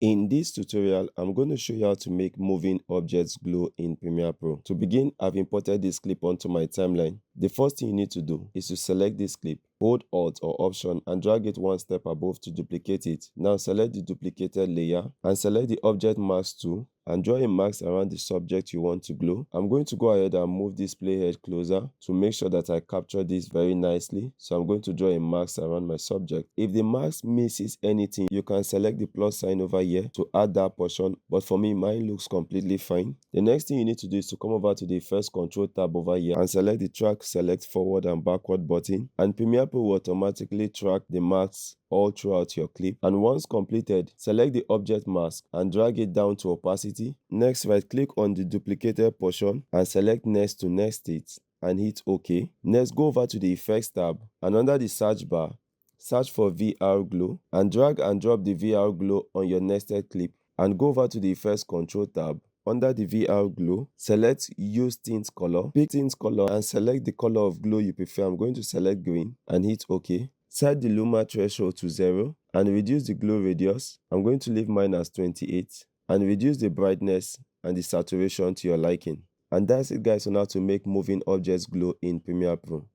In this tutorial, I'm going to show you how to make moving objects glow in Premiere Pro. To begin, I've imported this clip onto my timeline. The first thing you need to do is to select this clip, hold Alt or Option and drag it one step above to duplicate it. Now select the duplicated layer and select the Object Mask tool and draw a mask around the subject you want to glow. I'm going to go ahead and move this playhead closer to make sure that I capture this very nicely. So I'm going to draw a mask around my subject. If the mask misses anything, you can select the plus sign over here to add that portion, but for me, mine looks completely fine. The next thing you need to do is to come over to the first control tab over here and select the track select forward and backward button, and Premiere Pro will automatically track the masks all throughout your clip. And once completed, select the object mask and drag it down to opacity. Next, right click on the duplicated portion and select next to next it and hit OK. Next, go over to the effects tab and under the search bar, search for VR glow and drag and drop the VR glow on your nested clip, and go over to the effects control tab. Under the VR glow, select use tint color, pick tint color and select the color of glow you prefer. I'm going to select green and hit OK. Set the luma threshold to 0 and reduce the glow radius. I'm going to leave mine as 28 and reduce the brightness and the saturation to your liking. And that's it guys on how to make moving objects glow in Premiere Pro.